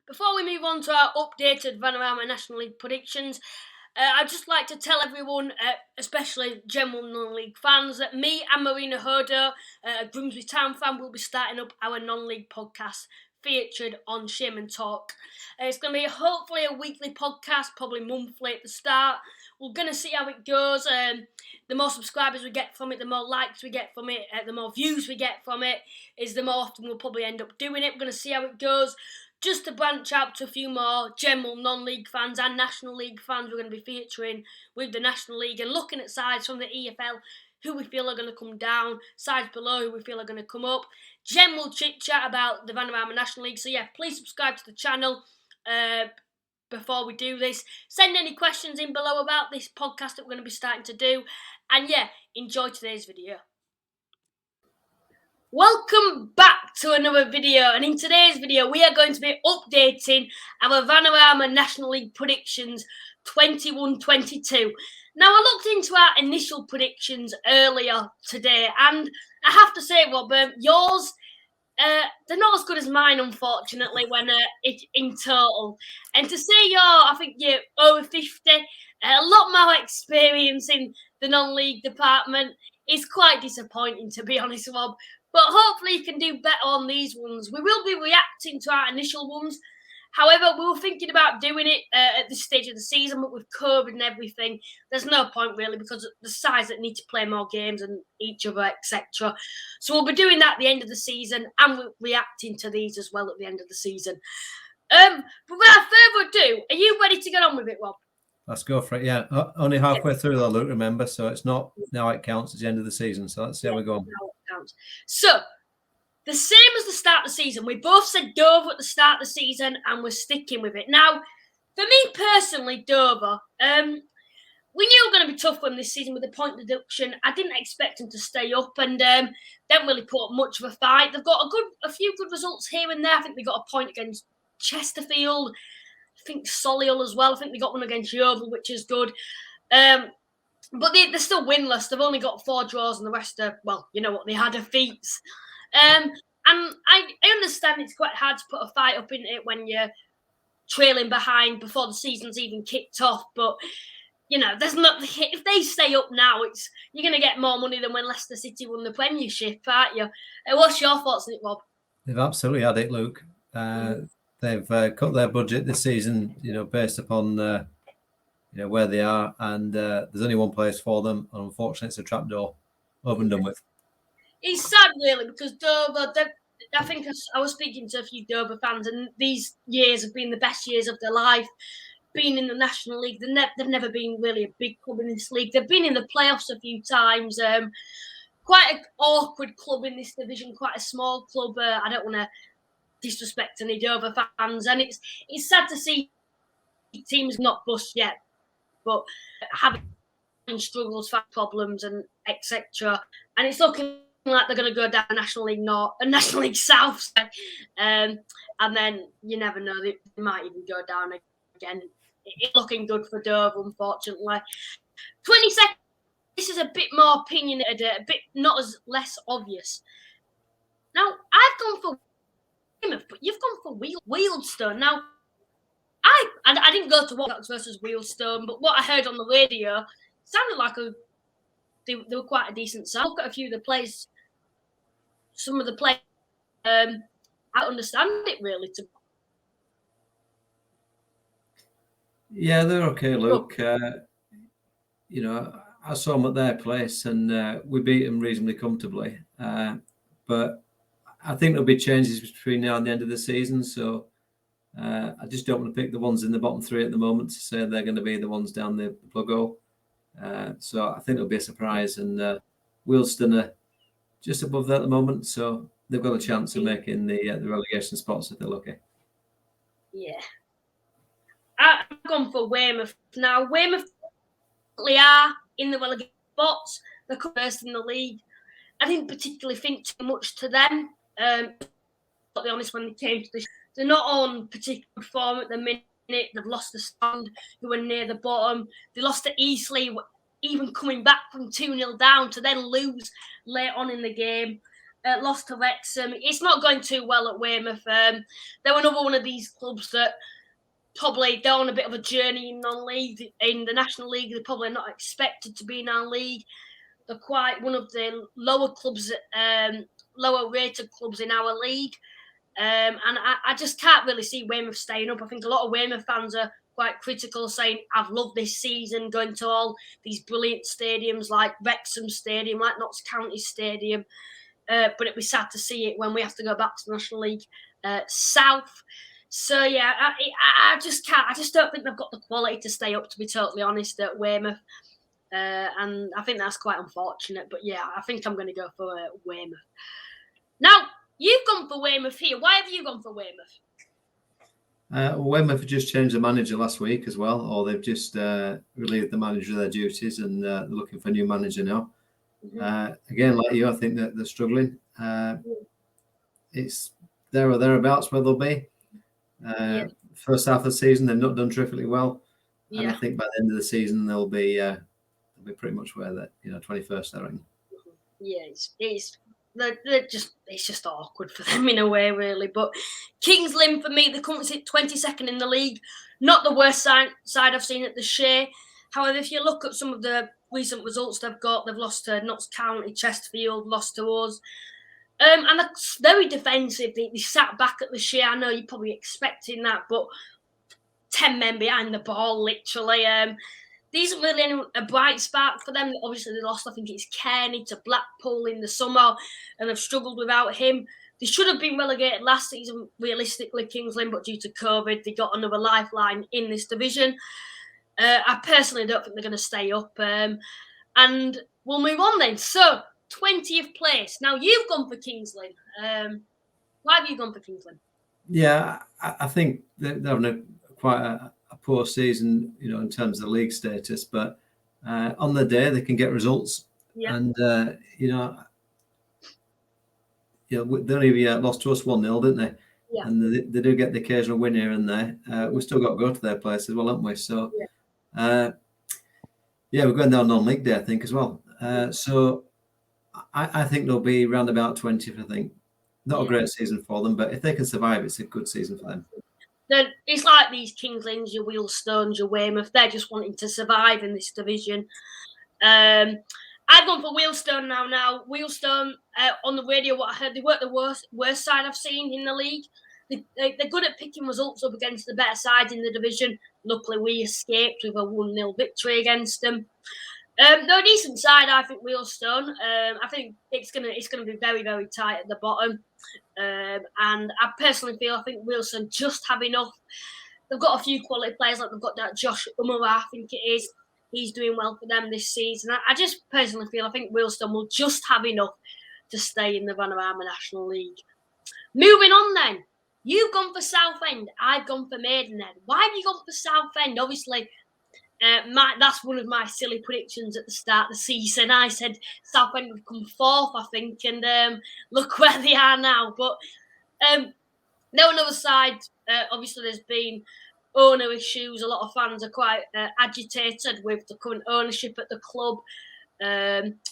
Before we move on to our updated Vanarama National League predictions, I'd just like to tell everyone, especially general non-league fans, that me and Marina Hodo, a Grimsby Town fan, will be starting up our non-league podcast featured on Shaman Talk. It's going to be hopefully a weekly podcast, probably monthly at the start. We're going to see how it goes. The more subscribers we get from it, the more likes we get from it, the more views we get from it, is the more often we'll probably end up doing it. We're going to see how it goes. Just to branch out to a few more general non-league fans and National League fans, we're going to be featuring with the National League and looking at sides from the EFL, who we feel are going to come down, sides below who we feel are going to come up. General chit-chat about the Vanarama National League. So yeah, please subscribe to the channel before we do this. Send any questions in below about this podcast that we're going to be starting to do. And yeah, enjoy today's video. Welcome back to another video, and in today's video we are going to be updating our Vanarama National League predictions 21-22. Now, I looked into our initial predictions earlier today, and I have to say, Rob, yours, they're not as good as mine, unfortunately, when in total. And to say I think you're over 50, a lot more experience in the non-league department is quite disappointing, to be honest, Rob. But hopefully you can do better on these ones. We will be reacting to our initial ones. However, we were thinking about doing it at this stage of the season, but with COVID and everything, there's no point really because of the sides that need to play more games and each other, etc. So we'll be doing that at the end of the season, and we're reacting to these as well at the end of the season. But without further ado, are you ready to get on with it, Rob? Let's go for it. Yeah, only halfway through though, Luke, remember, so it's not now it counts as the end of the season. So let's see how we go. So, the same as the start of the season, we both said Dover at the start of the season, and we're sticking with it. Now, for me personally, Dover, we knew it was going to be tough for them this season with the point deduction. I didn't expect them to stay up, and didn't really put up much of a fight. They've got a few good results here and there. I think they got a point against Chesterfield. I think Solihull as well. I think they got one against Yeovil, which is good. But they're still winless. They've only got 4 draws, and the rest are, well, you know what, they had defeats. And I understand it's quite hard to put a fight up in it when you're trailing behind before the season's even kicked off. But, you know, there's not, if they stay up now, you're going to get more money than when Leicester City won the Premiership, aren't you? What's your thoughts on it, Rob? They've absolutely had it, Luke. They've cut their budget this season, you know, based upon you know where they are, and there's only one place for them, and unfortunately, it's a trapdoor. Over and done with. It's sad, really, because Dover. I think I was speaking to a few Dover fans, and these years have been the best years of their life. Being in the National League, they've never been really a big club in this league. They've been in the playoffs a few times. Quite an awkward club in this division, quite a small club. I don't want to disrespect any Dover fans, and it's sad to see teams not bust yet, but having struggles, fat problems, and etc. And it's looking like they're going to go down National League North and National League South, and then you never know, they might even go down again. It's looking good for Dover, unfortunately. 20 seconds. This is a bit more opinionated, a bit not as less obvious. Now, I've gone for Weymouth, but you've gone for Wealdstone. Now, I didn't go to Watford versus Wealdstone, but what I heard on the radio sounded like they were quite a decent side. Look at a few of the players. Some of the players, I understand it really. Yeah, they're okay, Luke. You know, I saw them at their place, and we beat them reasonably comfortably. But I think there'll be changes between now and the end of the season. So I just don't want to pick the ones in the bottom 3 at the moment to say they're going to be the ones down the plug-hole. So I think it'll be a surprise, and Wealdstone are just above that at the moment, so they've got a chance of making the relegation spots if they're lucky. Yeah, I've gone for Weymouth. Now, Weymouth are in the relegation spots. They're first in the league. I didn't particularly think too much to them. To be honest, when they came to they're not on particular form at the minute. They've lost to Stand, who were near the bottom. They lost to Eastleigh, even coming back from 2-0 down to then lose late on in the game. lost to Wrexham. It's not going too well at Weymouth. They're another one of these clubs that probably they're on a bit of a journey in non-league. In the National League, they're probably not expected to be in our league. They're quite one of the lower clubs, lower rated clubs in our league. And I just can't really see Weymouth staying up. I think a lot of Weymouth fans are quite critical, saying, I've loved this season, going to all these brilliant stadiums like Wrexham Stadium, like Notts County Stadium. But it'd be sad to see it when we have to go back to the National League South. So, yeah, I just can't. I just don't think they've got the quality to stay up, to be totally honest, at Weymouth. And I think that's quite unfortunate. But, yeah, I think I'm going to go for Weymouth. Now, you've gone for Weymouth here. Why have you gone for Weymouth? Weymouth have just changed the manager last week as well, or they've just relieved the manager of their duties, and they're looking for a new manager now. Mm-hmm. Again, like you, I think that they're struggling. It's there or thereabouts where they'll be. First half of the season, they've not done terrifically well, and I think by the end of the season they'll be pretty much where they're 21st. I reckon. Yeah, it's just awkward for them in a way, really. But Kings Lynn, for me, they're currently sit 22nd in the league. Not the worst side I've seen at the Shea. However, if you look at some of the recent results they've got, they've lost to Notts County, Chesterfield, lost to us. And they're very defensive. They sat back at the Shea. I know you're probably expecting that, but 10 men behind the ball, literally. These aren't really a bright spark for them. Obviously, they lost, I think it's Kearney to Blackpool in the summer, and they've struggled without him. They should have been relegated last season, realistically, Kings Lynn, but due to COVID, they got another lifeline in this division. I personally don't think they're going to stay up. And we'll move on then. So, 20th place. Now, you've gone for Kings Lynn. Why have you gone for Kings Lynn? Yeah, I think they're having quite a poor season, in terms of the league status. But on the day, they can get results. Yeah. And, they only lost to us 1-0, didn't they? Yeah. And they do get the occasional win here and there. We've still got to go to their place as well, haven't we? So, we're going down non-league day, I think, as well. So I think they'll be round about 20th, I think. Not a great season for them, but if they can survive, it's a good season for them. It's like these Kings Lynns, your Wealdstones, your Weymouth. They're just wanting to survive in this division. I've gone for Wealdstone now. Now, Wealdstone, on the radio, what I heard, they weren't the worst side I've seen in the league. They're good at picking results up against the better sides in the division. Luckily, we escaped with a 1-0 victory against them. They're a decent side, I think, Wealdstone. I think it's gonna be very, very tight at the bottom. And I personally feel I think Wealdstone just have enough. They've got a few quality players, like they've got that Josh Umara, I think it is. He's doing well for them this season. I just personally feel I think Wealdstone will just have enough to stay in the Vanarama National League. Moving on then. You've gone for Southend. I've gone for Maidenhead. Why have you gone for Southend? Obviously, that's one of my silly predictions at the start of the season. I said Southend would come fourth, I think, and look where they are now. But no, another side, obviously there's been owner issues. A lot of fans are quite agitated with the current ownership at the club.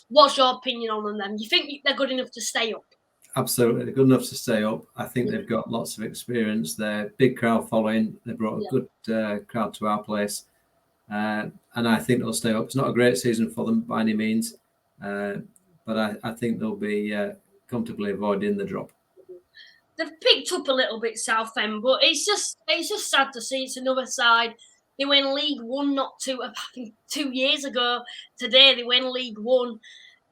What's your opinion on them? Do you think they're good enough to stay up? Absolutely, they're good enough to stay up. I think they've got lots of experience. They're big crowd following. They brought a good crowd to our place. And I think they'll stay up. It's not a great season for them by any means, but I think they'll be comfortably avoiding the drop. They've picked up a little bit, Southend, but it's just sad to see. It's another side. They win League One I think 2 years ago. Today they win League One,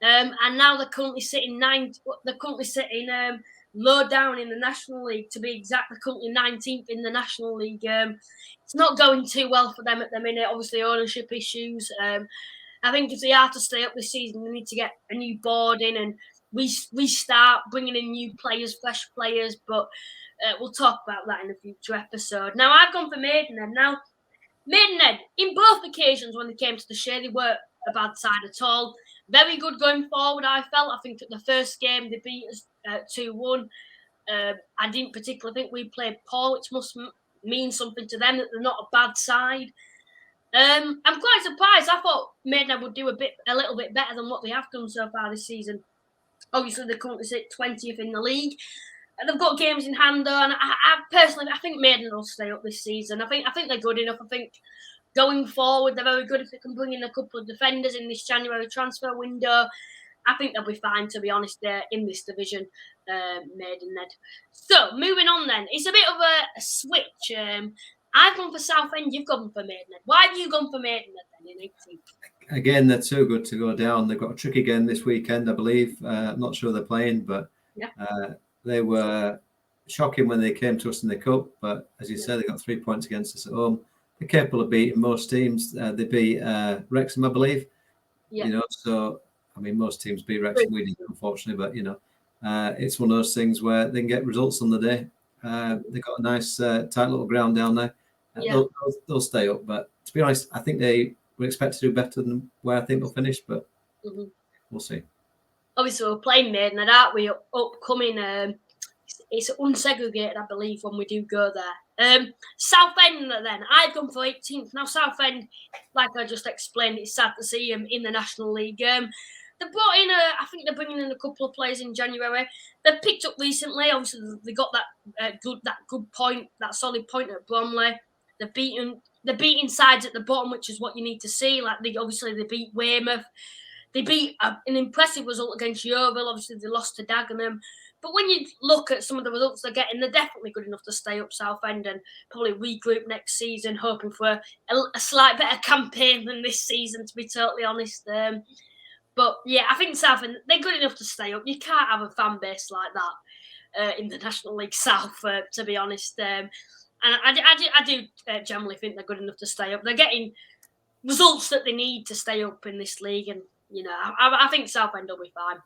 and now they're currently sitting ninth. They're currently sitting low down in the National League, to be exact. They're currently 19th in the National League. It's not going too well for them at the minute. Obviously, ownership issues. I think if they are to stay up this season, they need to get a new board in and restart bringing in new players, fresh players. But we'll talk about that in a future episode. Now, I've gone for Maidenhead. Now, Maidenhead, in both occasions when they came to the Shea, they weren't a bad side at all. Very good going forward, I felt. I think at the first game, they beat us 2-1. I didn't particularly think we played poor, which must mean something to them, that they're not a bad side. I'm quite surprised. I thought Maidenhead would do a little bit better than what they have done so far this season. Obviously, they're currently sit 20th in the league. They've got games in hand, though, and I personally, I think Maiden will stay up this season. I think they're good enough. I think going forward, they're very good if they can bring in a couple of defenders in this January transfer window. I think they'll be fine, to be honest, in this division, Maidenhead. So, moving on then. It's a bit of a switch. I've gone for Southend, you've gone for Maidenhead. Why have you gone for Maidenhead then in 18th? Again, they're too good to go down. They've got a trick again this weekend, I believe. I'm not sure they're playing, but they were shocking when they came to us in the cup. But as you said, they got 3 points against us at home. They're capable of beating most teams. They beat Wrexham, I believe. Yeah. You know, so I mean, most teams beat Wrexham. We didn't, unfortunately, but you know, it's one of those things where they can get results on the day. They've got a nice, tight little ground down there. They'll stay up. But to be honest, I think they would expect to do better than where I think they'll finish. But we'll see. Obviously, we're playing Maidenhead, aren't we? Upcoming. It's unsegregated, I believe, when we do go there. Southend, then. I've gone for 18th. Now, Southend, like I just explained, it's sad to see them in the National League. They brought in, I think they're bringing in a couple of players in January. They've picked up recently. Obviously, they got that good point, that solid point at Bromley. They're beating sides at the bottom, which is what you need to see. Like they beat Weymouth. They beat an impressive result against Yeovil. Obviously, they lost to Dagenham. But when you look at some of the results they're getting, they're definitely good enough to stay up Southend and probably regroup next season, hoping for a slight better campaign than this season, to be totally honest. But yeah, I think Southend, they're good enough to stay up. You can't have a fan base like that in the National League South, to be honest. And I do generally think they're good enough to stay up. They're getting results that they need to stay up in this league, and you know, I think Southend will be fine.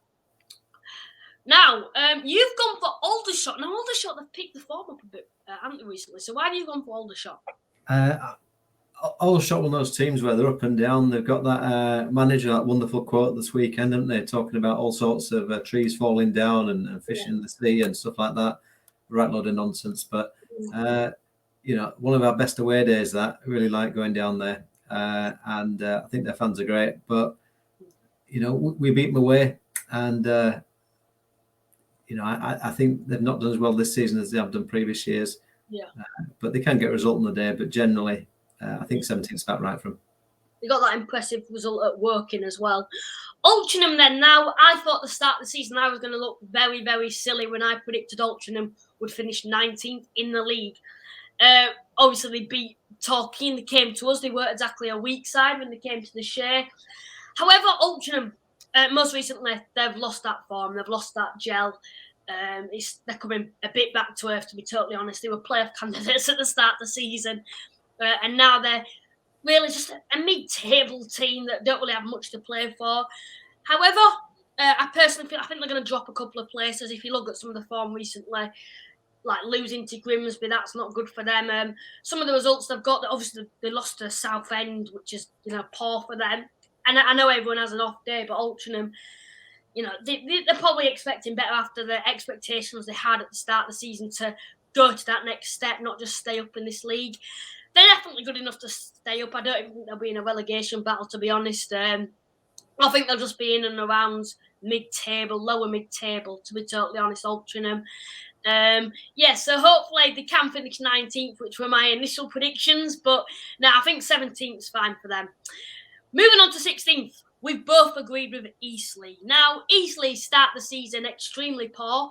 Now, you've gone for Aldershot. Now, Aldershot, they've picked the form up a bit, haven't they, recently? So why have you gone for Aldershot? Aldershot, one of those teams where they're up and down. They've got that manager, that wonderful quote this weekend, haven't they? Talking about all sorts of trees falling down and fish in the sea and stuff like that. Right load of nonsense. But, you know, one of our best away days, that. I really like going down there. And I think their fans are great. But, you know, we beat them away. And, you know, I think they've not done as well this season as they have done previous years. Yeah. But they can get a result on the day. But generally, I think 17th's about right for them. They got that impressive result at Woking as well. Altrincham then. Now, I thought at the start of the season I was going to look very, very silly when I predicted Altrincham would finish 19th in the league. Obviously, they beat Torquay. They came to us. They weren't exactly a weak side when they came to the Share. However, Altrincham, most recently, they've lost that form. They've lost that gel. They're coming a bit back to earth, to be totally honest. They were playoff candidates at the start of the season. And now they're really just a mid-table team that don't really have much to play for. However, I personally I think they're going to drop a couple of places. If you look at some of the form recently, like losing to Grimsby, that's not good for them. Some of the results they've got, obviously they lost to Southend, which is, you know, poor for them. And I know everyone has an off day, but Altrincham, you know, they're probably expecting better after the expectations they had at the start of the season to go to that next step, not just stay up in this league. They're definitely good enough to stay up. I don't even think they'll be in a relegation battle, to be honest. I think they'll just be in and around mid-table, lower mid-table, to be totally honest, Altrincham. So hopefully they can finish 19th, which were my initial predictions. But no, I think 17th is fine for them. Moving on to 16th, we've both agreed with Eastleigh. Now, Eastleigh start the season extremely poor.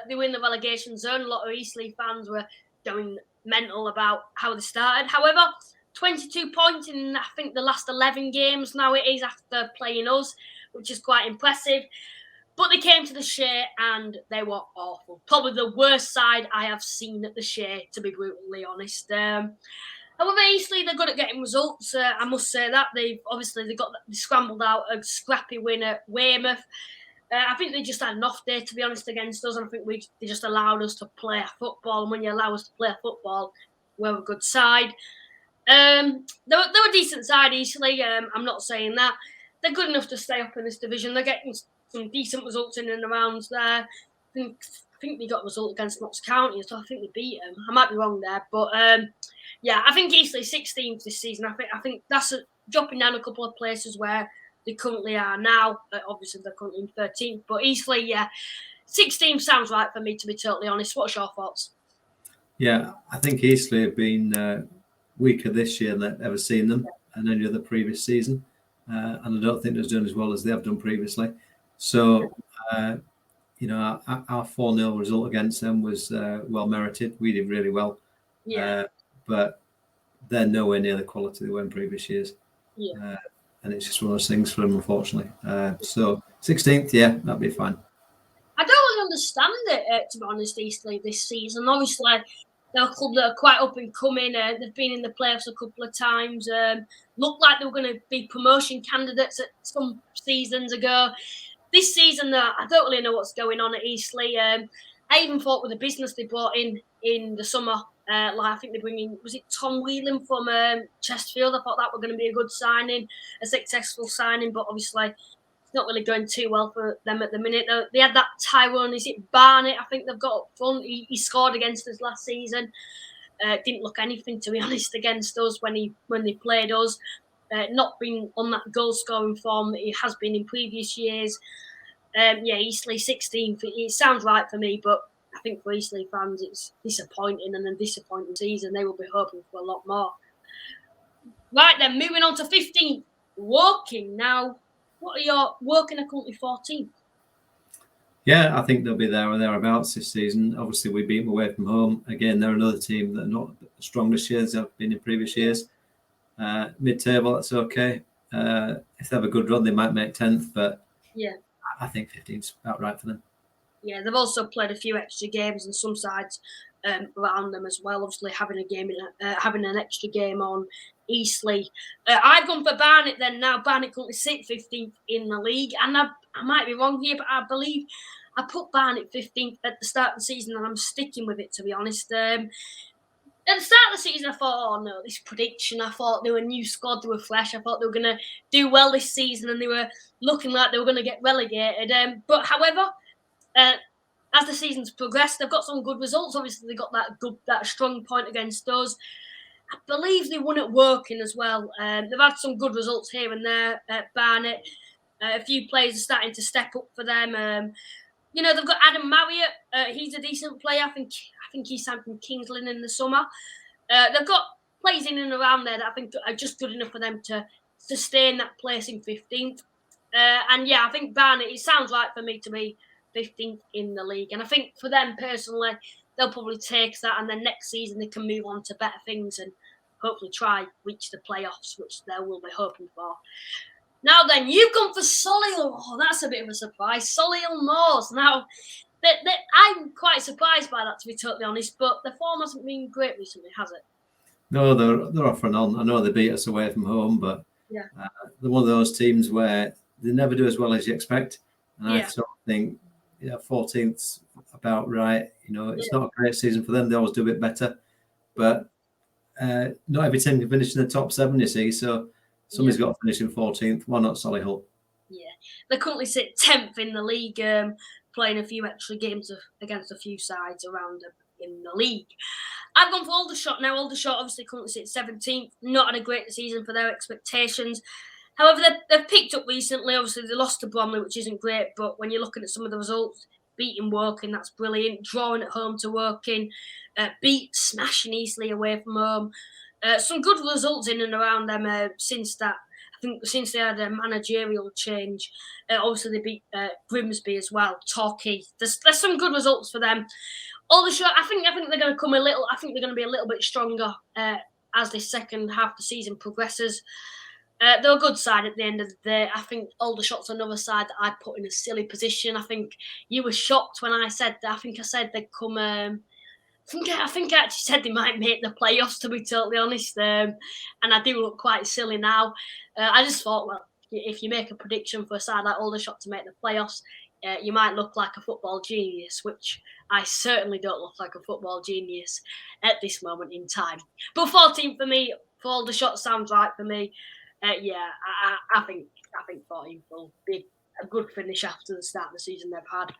They were in the relegation zone. A lot of Eastleigh fans were going mental about how they started. However, 22 points in, I think, the last 11 games now it is after playing us, which is quite impressive. But they came to the Share and they were awful. Probably the worst side I have seen at the Share, to be brutally honest. However, Eastleigh, they're good at getting results. I must say that. They scrambled out a scrappy win at Weymouth. I think they just had an off day, to be honest, against us. And I think they just allowed us to play a football. And when you allow us to play a football, we're a good side. They're a decent side, Eastleigh. I'm not saying that. They're good enough to stay up in this division. They're getting some decent results in and around there. I think they got a result against Notts County, so I think they beat them. I might be wrong there, but I think Eastleigh 16th this season. I think that's dropping down a couple of places where they currently are now. Obviously, they're currently in 13th, but Eastleigh, 16th sounds right for me, to be totally honest. What's your thoughts? Yeah, I think Eastleigh have been weaker this year than I've ever seen them and any other previous season. And I don't think they're doing as well as they have done previously. So, our 4-0 result against them was well merited. We did really well. Yeah. But they're nowhere near the quality they were in previous years. Yeah. And it's just one of those things for them, unfortunately. So 16th, yeah, that'd be fine. I don't really understand it, to be honest, Eastleigh this season. Obviously, they're a club that are quite up and coming. They've been in the playoffs a couple of times. Looked like they were going to be promotion candidates at some seasons ago. This season, I don't really know what's going on at Eastleigh. I even thought with the business they brought in the summer, I think they bring in, was it Tom Whelan from Chesterfield? I thought that were going to be a good signing, a successful signing, but obviously it's not really going too well for them at the minute. They had that Tyrone, is it Barnett? I think they've got up front. He scored against us last season. Didn't look anything, to be honest, against us when they played us. Not been on that goal scoring form that he has been in previous years. Eastleigh 16th. It sounds right for me, but I think for Eastleigh fans, it's disappointing and a disappointing season. They will be hoping for a lot more. Right then, moving on to 15th. Woking now. What are your Woking are currently 14th? Yeah, I think they'll be there or thereabouts this season. Obviously, we beat them away from home. Again, they're another team that are not as strong this year as they've been in previous years. Mid-table, that's okay. If they have a good run, they might make 10th, but I think 15th's about right for them. Yeah, they've also played a few extra games and some sides around them as well. Obviously, having an extra game on Eastleigh. I've gone for Barnet then. Now Barnet currently sit 15th in the league, and I might be wrong here, but I believe I put Barnet 15th at the start of the season, and I'm sticking with it, to be honest. At the start of the season, I thought, oh no, this prediction. I thought they were a new squad, they were fresh. I thought they were going to do well this season, and they were looking like they were going to get relegated. But however, as the season's progressed, they've got some good results. Obviously, they got that strong point against us. I believe they won at Woking as well. They've had some good results here and there at Barnet. A few players are starting to step up for them. They've got Adam Marriott. He's a decent player. I think he signed from Kings Lynn in the summer. They've got players in and around there that I think are just good enough for them to sustain that place in 15th. I think Barnet, it sounds right for me to be 15th in the league. And I think for them personally, they'll probably take that, and then next season they can move on to better things and hopefully try reach the playoffs, which they will be hoping for. Now then, you've gone for Solihull. Oh, that's a bit of a surprise. Solihull Moors. Now, I'm quite surprised by that, to be totally honest, but the form hasn't been great recently, has it? No, they're off and on. I know they beat us away from home, but they're one of those teams where they never do as well as you expect. And I sort of think, 14th's about right. It's not a great season for them. They always do a bit better, but not every team can finish in the top 7, you see. So somebody's got to finish in 14th. Why not Solihull? Yeah, they currently sit 10th in the league, playing a few extra games against a few sides around them in the league. I've gone for Aldershot now. Aldershot obviously currently sit 17th. Not had a great season for their expectations. However, they've picked up recently. Obviously, they lost to Bromley, which isn't great. But when you're looking at some of the results, beating Woking, that's brilliant. Drawing at home to Woking, smashing Eastleigh away from home. Some good results in and around them since that. I think since they had a managerial change. Obviously, they beat Grimsby as well. Torquay. There's some good results for them. Aldershot, I think they're going to come a little. I think they're going to be a little bit stronger as the second half of the season progresses. They're a good side at the end of the day. I think Aldershot's another side that I put in a silly position. I think you were shocked when I said that. I think I said they'd come. I think I actually said they might make the playoffs, to be totally honest. And I do look quite silly now. I just thought, well, if you make a prediction for a side like Aldershot to make the playoffs, you might look like a football genius, which I certainly don't look like a football genius at this moment in time. But 14 for me, for Aldershot sounds right for me. I think 14 will be a good finish after the start of the season they've had.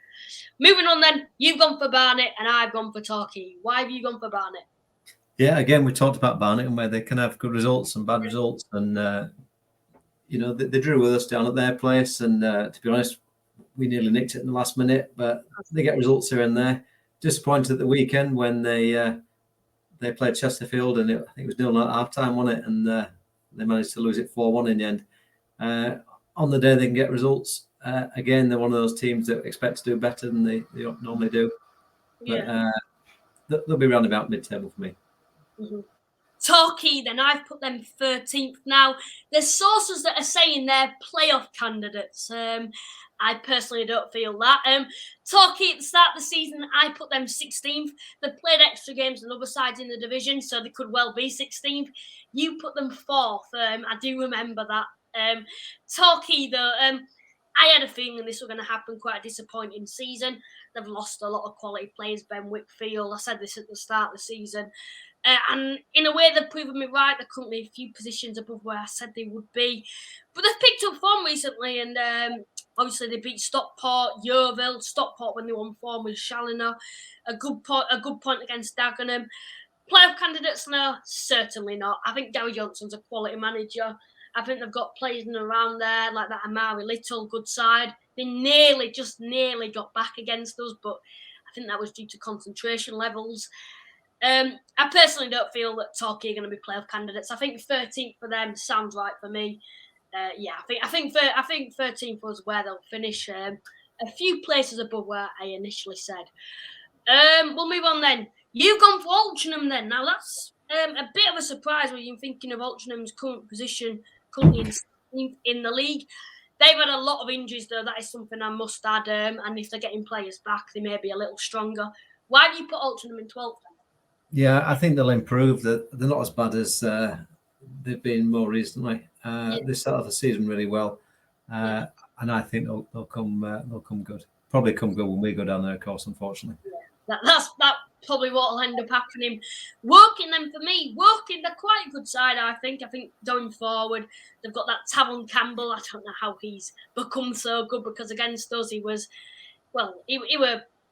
Moving on then, you've gone for Barnet and I've gone for Torquay. Why have you gone for Barnet? Yeah, again, we talked about Barnet and where they can have good results and bad results. And, they drew with us down at their place, and to be honest, we nearly nicked it in the last minute, but they get results here and there. Disappointed at the weekend when they played Chesterfield, and I think it was 0-0 at half time, wasn't it? And they managed to lose it 4-1 in the end. On the day they can get results. Again, they're one of those teams that expect to do better than they normally do. Yeah. But they'll be round about mid-table for me. Mm-hmm. Torquay, then I've put them 13th. Now, there's sources that are saying they're playoff candidates. I personally don't feel that. Torquay at the start of the season, I put them 16th. They played extra games on other sides in the division, so they could well be 16th. You put them 4th. I do remember that. Torquay, though, I had a feeling this was going to happen. Quite a disappointing season. They've lost a lot of quality players. Ben Whitfield, I said this at the start of the season. And in a way, they've proven me right. They're currently a few positions above where I said they would be. But they've picked up form recently, and obviously they beat Stockport, Yeovil. Stockport when they won form with Challoner. A good point against Dagenham. Playoff candidates now? Certainly not. I think Gary Johnson's a quality manager. I think they've got players in and around there, like that Amari Little, good side. They nearly got back against us, but I think that was due to concentration levels. I personally don't feel that Torquay are going to be playoff candidates. I think 13th for them sounds right for me. I think 13th was where they'll finish. A few places above where I initially said. We'll move on then. You've gone for Altrincham then. Now that's a bit of a surprise when you're thinking of Altringham's current position, currently in the league. They've had a lot of injuries though. That is something I must add. And if they're getting players back, they may be a little stronger. Why have you put Altrincham in 12th then? Yeah, I think they'll improve. They're not as bad as they've been more recently. They started the season really well, and I think they'll come good. Probably come good when we go down there, of course. Unfortunately, that's probably what will end up happening. Woking then for me, Woking they're quite a good side. I think going forward they've got that Tavon Campbell. I don't know how he's become so good because against us he was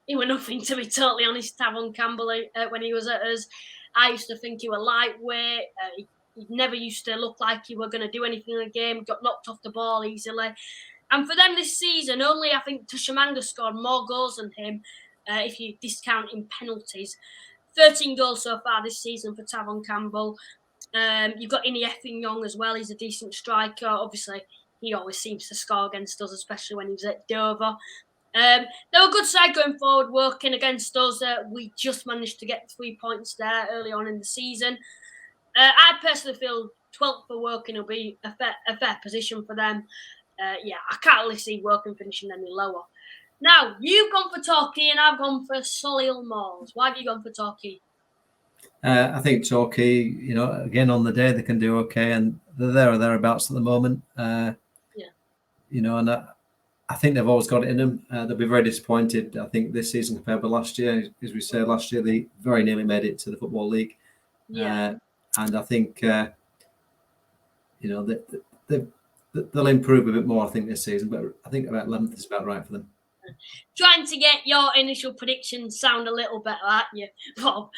he were nothing, to be totally honest, Tavon Campbell, when he was at us. I used to think he were lightweight. He never used to look like he were going to do anything in the game. Got knocked off the ball easily. And for them this season, only I think Tushamanga scored more goals than him, if you discount in penalties. 13 goals so far this season for Tavon Campbell. You've got Ini Effiong as well. He's a decent striker. Obviously, he always seems to score against us, especially when he was at Dover. They were a good side going forward, working against us. We just managed to get 3 points there early on in the season. I personally feel 12th for Woking will be a fair position for them. I can't really see Woking finishing any lower. Now, you've gone for Torquay and I've gone for Solihull Moors. Why have you gone for Torquay? I think Torquay, again on the day they can do okay, and they're there or thereabouts at the moment. And I think they've always got it in them. They'll be very disappointed, I think, this season compared with last year. As we said, last year they very nearly made it to the Football League. And I think, they'll improve a bit more, I think, this season. But I think about 11th is about right for them. Trying to get your initial predictions sound a little better, aren't you, Bob?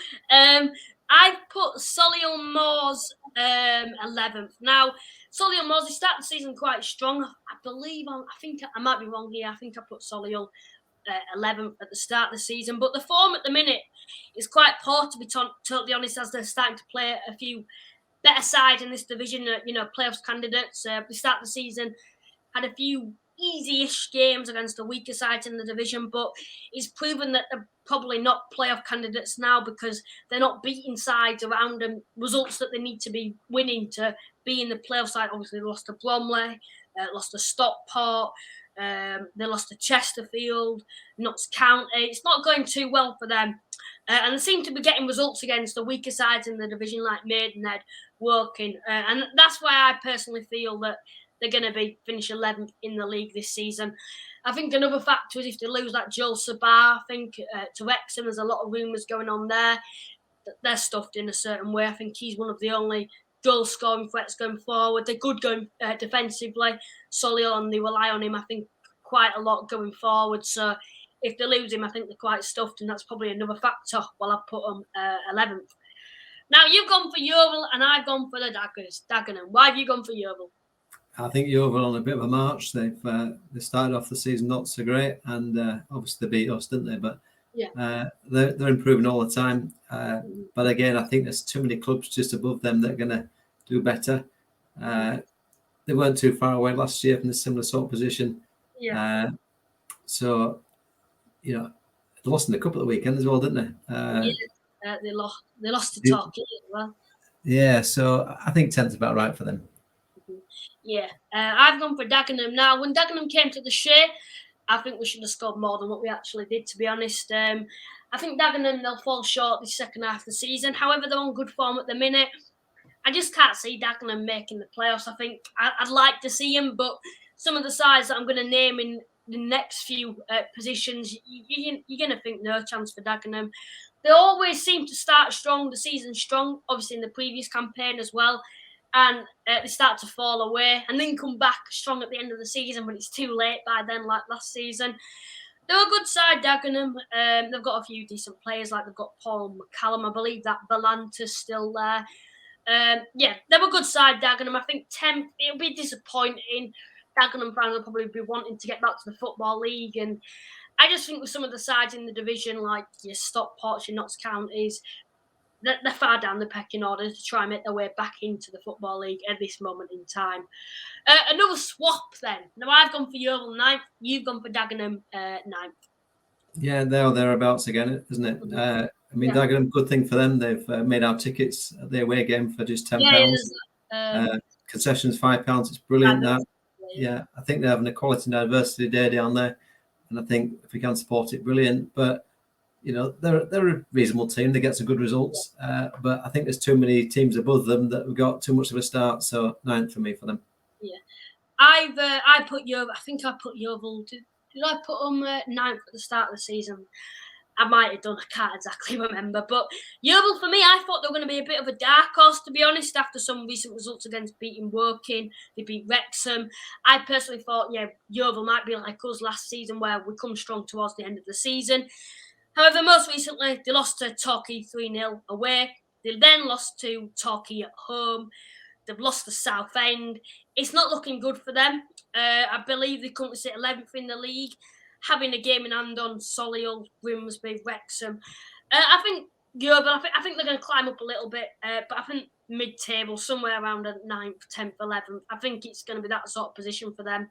I've put Solihull Moors 11th. Now, Solihull Moors, they start the season quite strong. I think I might be wrong here. I think I put Solihull 11th at the start of the season. But the form at the minute is quite poor, to be totally honest, as they're starting to play a few better sides in this division, playoffs candidates. The start of the season had a few easy-ish games against the weaker sides in the division, but it's proven that they're probably not playoff candidates now because they're not beating sides around them, results that they need to be winning to be in the playoff side. Obviously, they lost to Bromley, lost to Stockport, they lost to Chesterfield, Notts County. It's not going too well for them. And they seem to be getting results against the weaker sides in the division like Maidenhead, Woking. And that's why I personally feel that they're going to finish 11th in the league this season. I think another factor is if they lose that Joel Sabah, I think to Wrexham, there's a lot of rumours going on there. They're stuffed in a certain way. I think he's one of the only goal-scoring threats going forward. They're good going defensively. Solihull, and they rely on him, I think, quite a lot going forward. So if they lose him, I think they're quite stuffed, and that's probably another factor while I've put them 11th. Now, you've gone for Yeovil, and I've gone for the Dagenham. Why have you gone for Yeovil? I think Yeovil on a bit of a march. They started off the season not so great, and obviously they beat us, didn't they? But they're improving all the time. But again, I think there's too many clubs just above them that are going to do better. They weren't too far away last year from a similar sort of position. So, you know, they lost in the cup at the weekend as well, didn't they? They lost to Torquay as well. Yeah, so I think 10th's about right for them. Yeah, I've gone for Dagenham. Now, when Dagenham came to the Shea, I think we should have scored more than what we actually did, to be honest. I think Dagenham, they'll fall short this second half of the season. However, they're on good form at the minute. I just can't see Dagenham making the playoffs. I think I'd like to see them, but some of the sides that I'm going to name in the next few positions, you're going to think no chance for Dagenham. They always seem to start strong, the season strong, obviously in the previous campaign as well. And they start to fall away and then come back strong at the end of the season, but it's too late by then, like last season. They're a good side, Dagenham. They've got a few decent players, like they've got Paul McCallum. I believe that Belanta's still there. They're a good side, Dagenham. I think 10th, it'll be disappointing. Dagenham fans will probably be wanting to get back to the Football League. And I just think with some of the sides in the division, like your Stockports, your Notts Counties, they're far down the pecking order to try and make their way back into the Football League at this moment in time. Another swap then. Now, I've gone for Yeovil 9th. You've gone for Dagenham 9th. Yeah, they're thereabouts again, isn't it? Dagenham, good thing for them. They've made our tickets at their away game for just £10. Concessions £5. It's brilliant. That. I think they're having a quality and diversity day down there. And I think if we can support it, brilliant. But you know, they're a reasonable team. They get some good results, but I think there's too many teams above them that have got too much of a start. So 9th for me for them. Yeah, I put Yeovil. I think I put Yeovil. Did I put them 9th at the start of the season? I might have done. I can't exactly remember. But Yeovil, for me, I thought they were going to be a bit of a dark horse, to be honest, after some recent results against beating Woking. They beat Wrexham. I personally thought, Yeovil might be like us last season, where we come strong towards the end of the season. However, most recently, they lost to Torquay 3-0 away. They then lost to Torquay at home. They've lost to Southend. It's not looking good for them. I believe they currently sit 11th in the league, having a game in hand on Solihull, Grimsby, Wrexham. I think Yeovil, I think they're going to climb up a little bit, but I think mid-table, somewhere around the 9th, 10th, 11th. I think it's going to be that sort of position for them.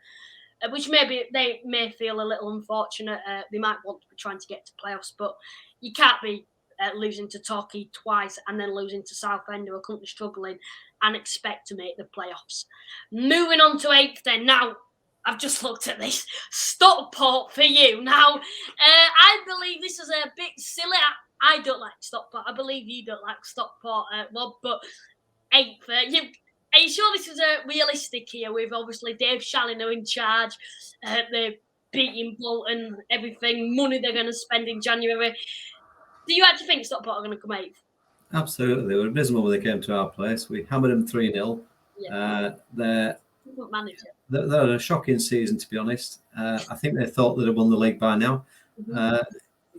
Which maybe they may feel a little unfortunate. They might want to be trying to get to playoffs, but you can't be losing to Torquay twice and then losing to Southend, who are currently struggling, and expect to make the playoffs. Moving on to 8th then. Now, I've just looked at this. Stockport for you. Now, I believe this is a bit silly. I don't like Stockport. I believe you don't like Stockport, Rob, but 8th. Are you sure this is realistic here with obviously Dave Challinor in charge? They're beating Bolton, everything, money they're going to spend in January. Do you actually think Stockport are going to come 8th? Absolutely. They were abysmal when they came to our place. We hammered them 3-0. They're a shocking season, to be honest. I think they thought they'd have won the league by now. But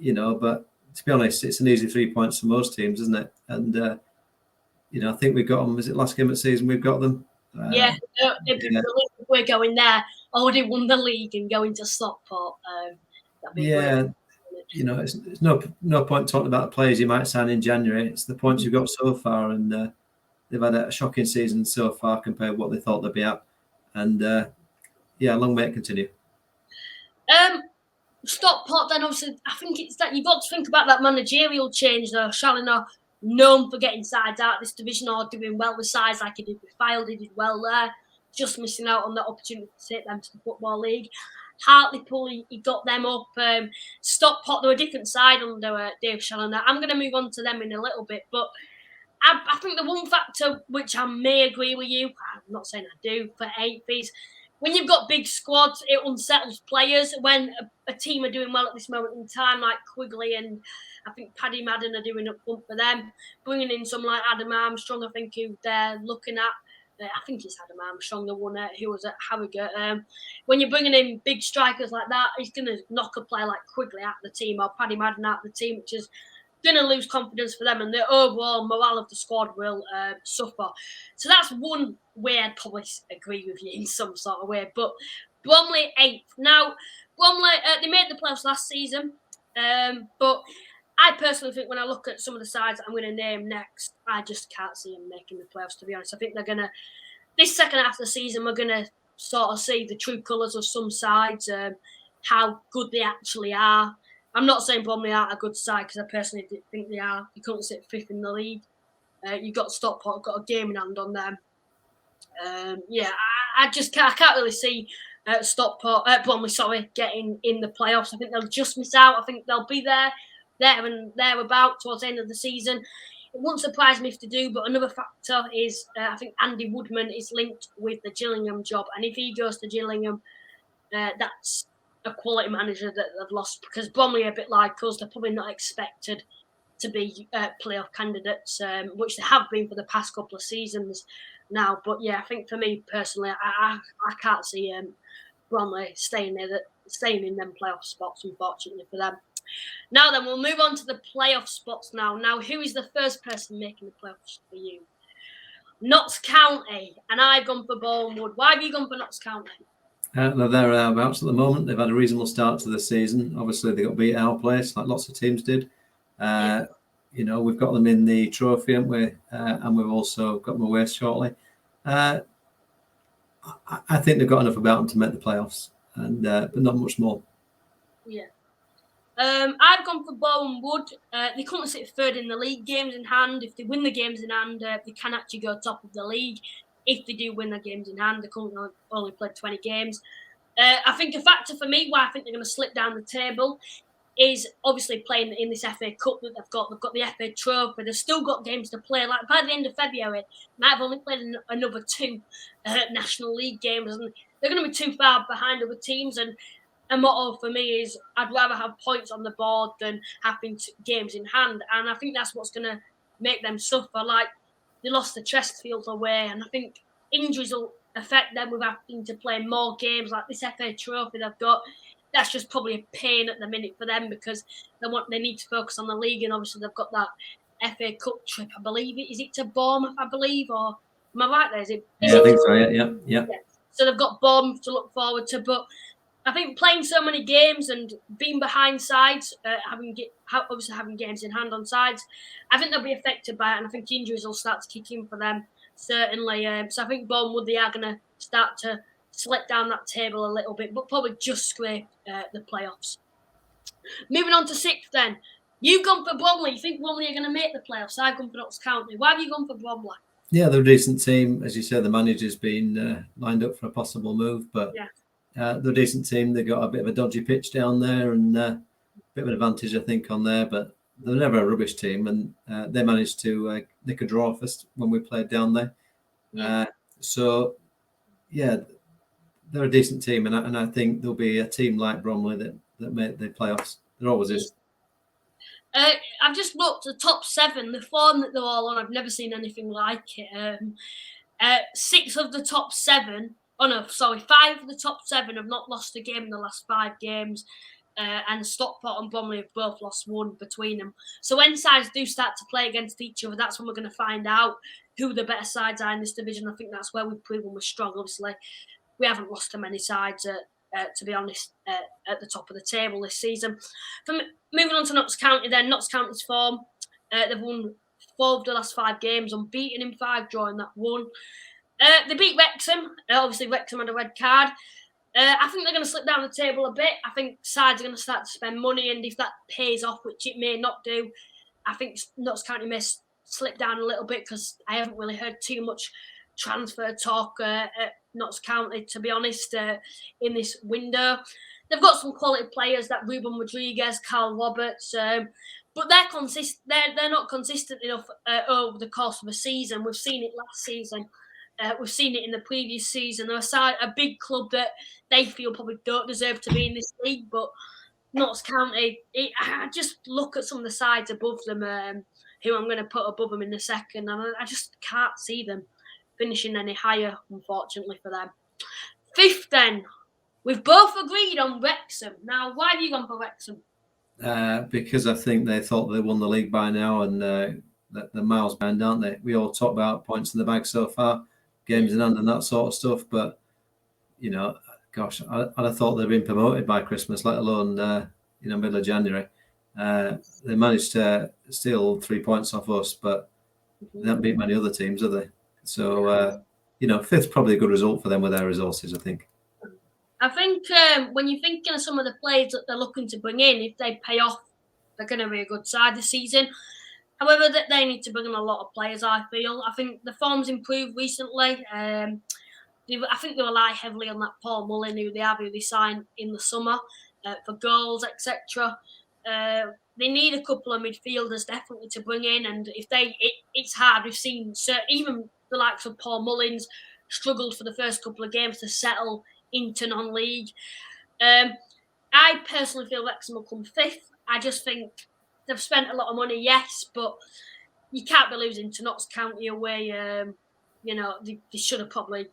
to be honest, it's an easy 3 points for most teams, isn't it? And I think we've got them. Is it last game of the season we've got them? It'd be brilliant if we're going there, already won the league and going to Stockport. Brilliant. It's no point talking about the players you might sign in January. It's the points you've got so far, and they've had a shocking season so far compared to what they thought they'd be at. And long may it continue. Stockport, then obviously, I think it's that you've got to think about that managerial change though. Challinor, known for getting sides out of this division or doing well with sides like he did with Fylde, he did well there. Just missing out on that opportunity to take them to the Football League. Hartlepool, he got them up. Stockport, they were a different side under Dave Challinor. I'm going to move on to them in a little bit, but I think the one factor which I may agree with you, I'm not saying I do, for 8th is when you've got big squads, it unsettles players. When a team are doing well at this moment in time, like Quigley and I think Paddy Madden are doing up front for them, bringing in someone like Adam Armstrong, I think who they're looking at. I think it's Adam Armstrong, the one who was at Harrogate. When you're bringing in big strikers like that, he's going to knock a player like Quigley out of the team or Paddy Madden out of the team, which has going to lose confidence for them, and the overall morale of the squad will suffer. So that's one way I'd probably agree with you in some sort of way. But Bromley 8th. Now, Bromley, they made the playoffs last season, but I personally think when I look at some of the sides that I'm going to name next, I just can't see them making the playoffs, to be honest. I think they're going to, this second half of the season, we're going to sort of see the true colours of some sides, how good they actually are. I'm not saying Bromley aren't a good side, because I personally think they are. You couldn't sit 5th in the league. You've got Stockport, got a game in hand on them. I can't really see Bromley, getting in the playoffs. I think they'll just miss out. I think they'll be there and thereabout towards the end of the season. It wouldn't surprise me if they do, but another factor is I think Andy Woodman is linked with the Gillingham job, and if he goes to Gillingham, that's a quality manager that they've lost, because Bromley are a bit like us. They're probably not expected to be playoff candidates, which they have been for the past couple of seasons now. But yeah, I think for me personally, I can't see Bromley staying in them playoff spots, unfortunately for them. Now then, we'll move on to the playoff spots now. Now, who is the first person making the playoffs for you? Notts County, and I've gone for Bournemouth. Why have you gone for Notts County? They're thereabouts at the moment. They've had a reasonable start to the season. Obviously, they got beat at our place, like lots of teams did. We've got them in the trophy, haven't we? And we've also got them away shortly. I think they've got enough about them to make the playoffs, and but not much more. Yeah. I've gone for Bournemouth Wood. They currently sit 3rd in the league, games in hand. If they win the games in hand, they can actually go top of the league. If they do win the games in hand, they currently only played 20 games. I think a factor for me why I think they're going to slip down the table is obviously playing in this FA Cup that they've got. They've got the FA Trophy. They've still got games to play. Like by the end of February, they might have only played another 2 National League games, and they're going to be too far behind other teams. And a motto for me is I'd rather have points on the board than having games in hand. And I think that's what's going to make them suffer. Like they lost the Chesterfield away, and I think injuries will affect them with having to play more games. Like this FA Trophy they've got, that's just probably a pain at the minute for them, because they need to focus on the league, and obviously they've got that FA Cup trip. I believe is it to Bournemouth? I believe, or am I right there? I think so. Yeah. So they've got Bournemouth to look forward to, but I think playing so many games and being behind sides, having games in hand on sides, I think they'll be affected by it, and I think injuries will start to kick in for them, certainly. So I think Bournemouth, they are going to start to slip down that table a little bit, but probably just scrape the playoffs. Moving on to 6th then. You've gone for Bromley. You think Bromley are going to make the playoffs? I've gone for Notts County. Why have you gone for Bromley? Yeah, they're a decent team. As you said, the manager's been lined up for a possible move, but they're a decent team. They've got a bit of a dodgy pitch down there, and a bit of an advantage, I think, on there, but they're never a rubbish team, and they managed to nick a draw first when we played down there. They're a decent team, and I think there'll be a team like Bromley that make the playoffs. There always is. I've just looked at the top 7, the form that they're all on. I've never seen anything like it. 6 of the top 7. 5 of the top 7 have not lost a game in the last 5 games. And Stockport and Bromley have both lost 1 between them. So when sides do start to play against each other, that's when we're going to find out who the better sides are in this division. I think that's where we've proven we're strong. Obviously, we haven't lost to many sides, to be honest, at the top of the table this season. Moving on to Notts County then. Notts County's form. They've won 4 of the last 5 games, unbeaten in 5, drawing that 1. They beat Wrexham. Obviously, Wrexham had a red card. I think they're going to slip down the table a bit. I think sides are going to start to spend money, and if that pays off, which it may not do, I think Notts County may slip down a little bit, because I haven't really heard too much transfer talk at Notts County, to be honest, in this window. They've got some quality players, that Ruben Rodriguez, Carl Roberts, but they're not consistent enough over the course of a season. We've seen it last season. We've seen it in the previous season. They're a big club that they feel probably don't deserve to be in this league, but Notts County, I just look at some of the sides above them, who I'm going to put above them in a second, and I just can't see them finishing any higher, unfortunately, for them. 5th then, we've both agreed on Wrexham. Now, why have you gone for Wrexham? because I think they thought they won the league by now, and the miles behind, aren't they? We all talk about points in the bag so far, games in hand, and that sort of stuff. But gosh, I'd have thought they'd been promoted by Christmas, let alone middle of January. They managed to steal 3 points off us, but they haven't beat many other teams, have they? So fifth's probably a good result for them with their resources, I think. I think when you're thinking of some of the players that they're looking to bring in, if they pay off, they're going to be a good side this season. However, that they need to bring in a lot of players, I feel. I think the form's improved recently. I think they rely heavily on that Paul Mullin, who they signed in the summer for goals, etc. They need a couple of midfielders definitely to bring in, and it's hard. We've seen even the likes of Paul Mullins struggled for the first couple of games to settle into non-league. I personally feel Wrexham will come fifth. I just think they've spent a lot of money, yes, but you can't be losing to Notts County away. They should have probably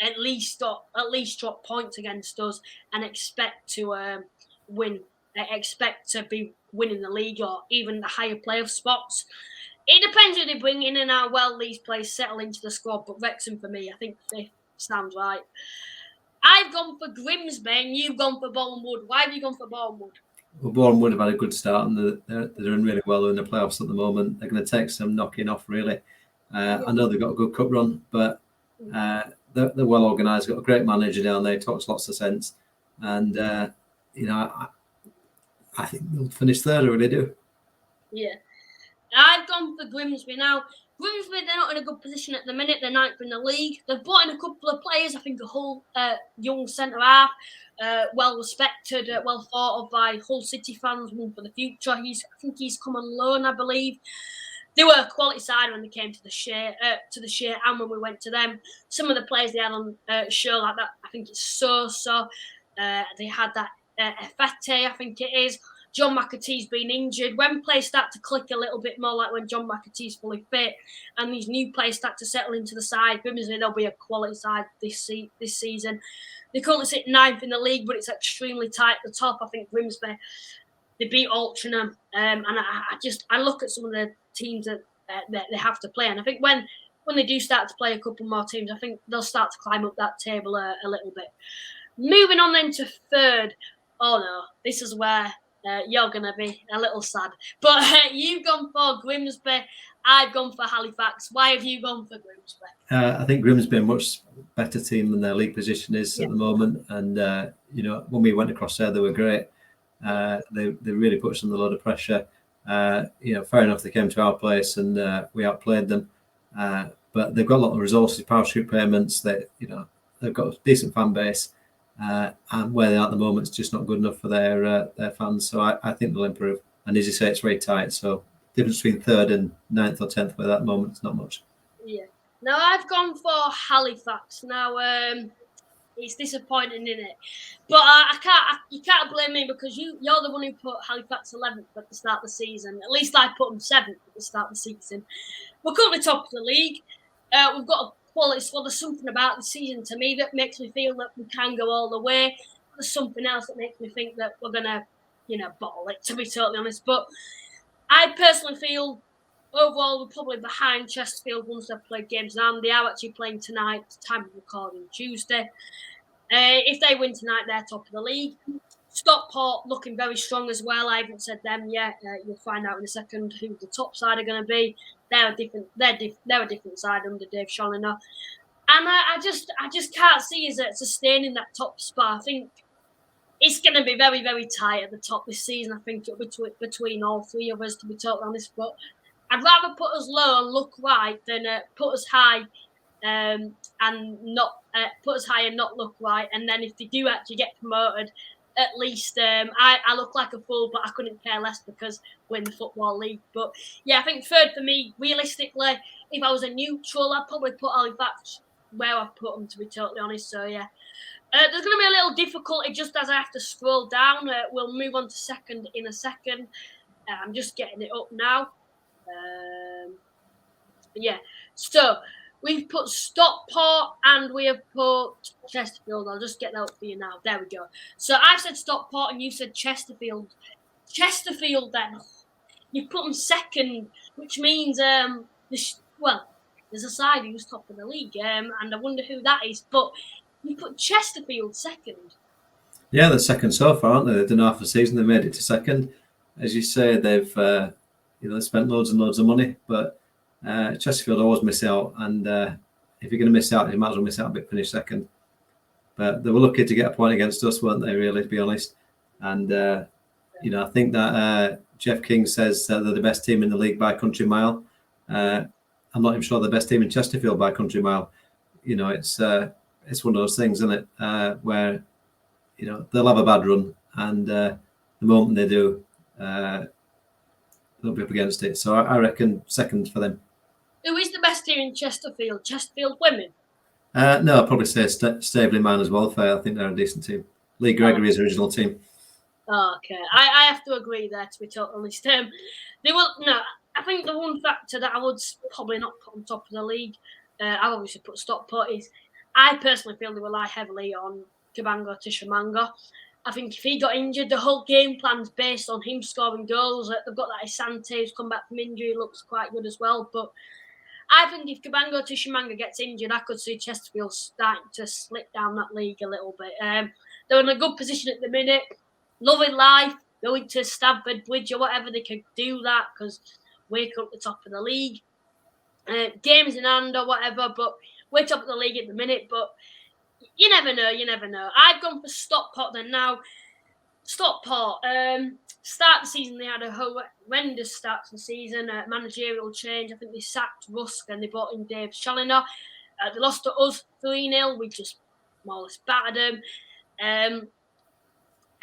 at least drop points against us and expect to win. Expect to be winning the league or even the higher playoff spots. It depends who they bring in and how well these players settle into the squad. But Wrexham, for me, I think fifth sounds right. I've gone for Grimsby and you've gone for Bournemouth. Why have you gone for Bournemouth? Well, Bournemouth have had a good start and they're doing really well in the playoffs at the moment. They're going to take some knocking off, really. I know they've got a good cup run, but they're well organised, got a great manager down there, talks lots of sense. And, I think they'll finish third, I really do. Yeah. I've gone for Grimsby now. Grimsby, they're not in a good position at the minute. They're ninth in the league. They've brought in a couple of players. I think a Hull young centre-half, well respected, well thought of by Hull City fans, one for the future. I think he's come on loan, I believe. They were a quality side when they came to the Shea, and when we went to them. Some of the players they had on show like that, I think it's so. They had that Efete, I think it is. John McAtee's been injured. When players start to click a little bit more, like when John McAtee's fully fit, and these new players start to settle into the side, Grimsby, they'll be a quality side this season. They currently sit ninth in the league, but it's extremely tight at the top. I think Grimsby, they beat Altrincham, and I look at some of the teams that they have to play, and I think when they do start to play a couple more teams, I think they'll start to climb up that table a little bit. Moving on then to third. Oh no, this is where you're going to be a little sad. But you've gone for Grimsby. I've gone for Halifax. Why have you gone for Grimsby? I think Grimsby are a much better team than their league position is at the moment. And, when we went across there, they were great. They really put us under a lot of pressure. Fair enough, they came to our place and we outplayed them. But they've got a lot of resources, parachute payments. They've got a decent fan base. And where they are at the moment, it's just not good enough for their fans. So I think they'll improve. And as you say, it's very tight. So the difference between third and ninth or 10th at that moment is not much. Yeah. Now I've gone for Halifax. Now it's disappointing, isn't it? But you can't blame me because you're the one who put Halifax 11th at the start of the season. At least I put them 7th at the start of the season. We're currently top of the league. We've got a quality squad. There's something about the season to me that makes me feel that we can go all the way. There's something else that makes me think that we're gonna, bottle it, to be totally honest. But I personally feel overall we're probably behind Chesterfield once they've played games now. They are actually playing tonight, time of recording Tuesday. If they win tonight, they're top of the league. Stockport looking very strong as well. I haven't said them yet. You'll find out in a second who the top side are going to be. They're a different side under Dave Challinor. And I just can't see us sustaining that top spot. I think it's going to be very, very tight at the top this season. I think it'll be between all three of us, to be totally honest. But I'd rather put us low and look right than put us high and not put us high and not look right. And then if they do actually get promoted, at least I look like a fool, but I couldn't care less because we're in the Football League. But yeah, I think third for me, realistically, if I was a neutral, I'd probably put Halifax where I've put them, to be totally honest. So yeah, there's going to be a little difficulty just as I have to scroll down. We'll move on to second in a second. I'm just getting it up now. Yeah, so we've put Stockport and we have put Chesterfield. I'll just get that up for you now. There we go. So I've said Stockport and you said Chesterfield. Chesterfield then. You put them second, which means, there's a side who's top of the league, and I wonder who that is. But you put Chesterfield second. Yeah, they're second so far, aren't they? They've done half a season, they made it to second. As you say, they've spent loads and loads of money, but Chesterfield always miss out. And if you're going to miss out, you might as well miss out a bit, finish second. But they were lucky to get a point against us, weren't they, really, to be honest? And, I think that Jeff King says they're the best team in the league by a country mile. I'm not even sure they're the best team in Chesterfield by a country mile. It's one of those things, isn't it, where they'll have a bad run, and the moment they do, they'll be up against it. So I reckon second for them. Who is the best team in Chesterfield? Chesterfield women? No, I'd probably say Staveley Miners Welfare. I think they're a decent team. Lee Gregory's original team. Oh, okay, I have to agree there, to be totally honest. I think the one factor that I would probably not put on top of the league, I've obviously put Stockport, is I personally feel they rely heavily on Cabango Tshimanga. I think if he got injured, the whole game plan's based on him scoring goals. They've got that Asante who's come back from injury, looks quite good as well. But I think if Cabango Tshimanga gets injured, I could see Chesterfield starting to slip down that league a little bit. They're in a good position at the minute, loving life, going to Stamford Bridge or whatever, they can do that because we're at the top of the league. Games in hand or whatever, but we're top of the league at the minute. But you never know. I've gone for Stockport then now. Stockport, start the season, they had a horrendous start to the season, managerial change. I think they sacked Rusk and they brought in Dave Challinor. They lost to us 3-0. We just more or less battered them.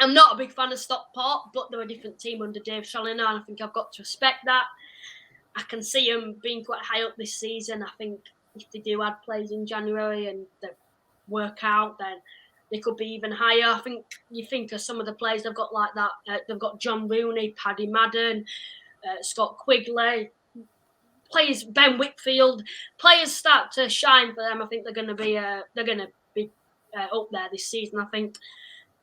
I'm not a big fan of Stockport, but they're a different team under Dave Challinor, and I think I've got to respect that. I can see them being quite high up this season. I think if they do add players in January and they work out, then they could be even higher. I think you think of some of the players they've got like that. They've got John Rooney, Paddy Madden, Scott Quigley, players, Ben Whitfield. Players start to shine for them. I think they're going to be up there this season. I think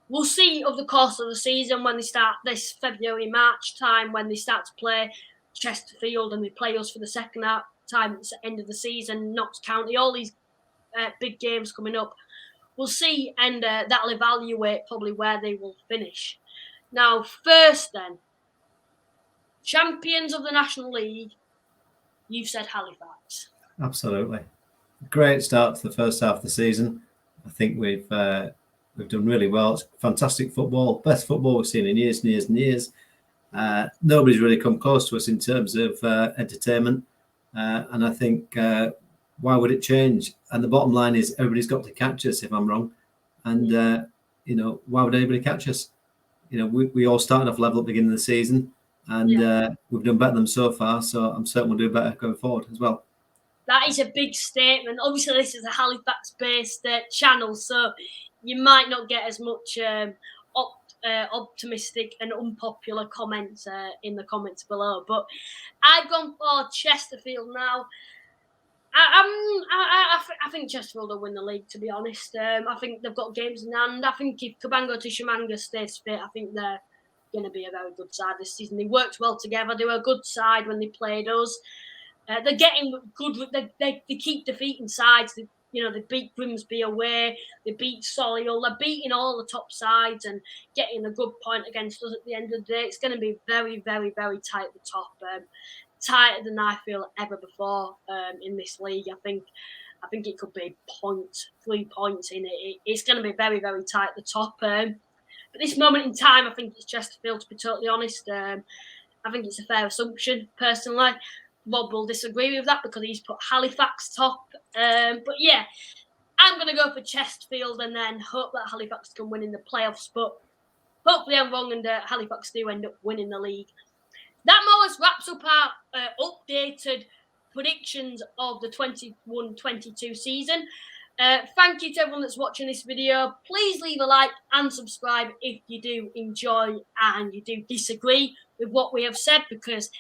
we'll see over the course of the season when they start this February, March time, when they start to play Chesterfield and they play us for the second time at the end of the season, Notts County, all these big games coming up. We'll see, and that'll evaluate probably where they will finish. Now, first then, champions of the National League, you've said Halifax. Absolutely. Great start to the first half of the season. I think we've done really well. It's fantastic football, best football we've seen in years and years and years. Nobody's really come close to us in terms of entertainment. And I think, why would it change? And the bottom line is everybody's got to catch us if I'm wrong. And, why would anybody catch us? We all started off level at the beginning of the season, and we've done better than them so far. So I'm certain we'll do better going forward as well. That is a big statement. Obviously, this is a Halifax-based channel, so you might not get as much optimistic and unpopular comments in the comments below. But I've gone for Chesterfield now. I think Chesterfield will win the league, to be honest. I think they've got games in hand. I think if Cabango Tshimanga stays fit, I think they're going to be a very good side this season. They worked well together. They were a good side when they played us. They're getting good. They keep defeating sides. They beat Grimsby away. They beat Solihull. They're beating all the top sides and getting a good point against us at the end of the day. It's going to be very, very, very tight at the top. Tighter than I feel ever before in this league. I think it could be 3 points in it. It's going to be very, very tight at the top. But this moment in time, I think it's Chesterfield, to be totally honest. I think it's a fair assumption, personally. Rob will disagree with that because he's put Halifax top. But yeah, I'm going to go for Chesterfield and then hope that Halifax can win in the playoffs. But hopefully I'm wrong and Halifax do end up winning the league. That more or less wraps up our updated predictions of the 21-22 season. Thank you to everyone that's watching this video. Please leave a like and subscribe if you do enjoy and you do disagree with what we have said, because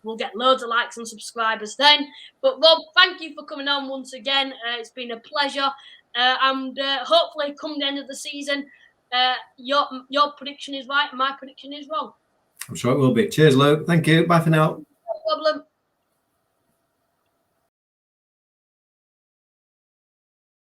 we'll get loads of likes and subscribers then. But Rob, thank you for coming on once again. It's been a pleasure. And hopefully come the end of the season, your prediction is right and my prediction is wrong. I'm sure it will be. Cheers, Luke. Thank you. Bye for now. No problem.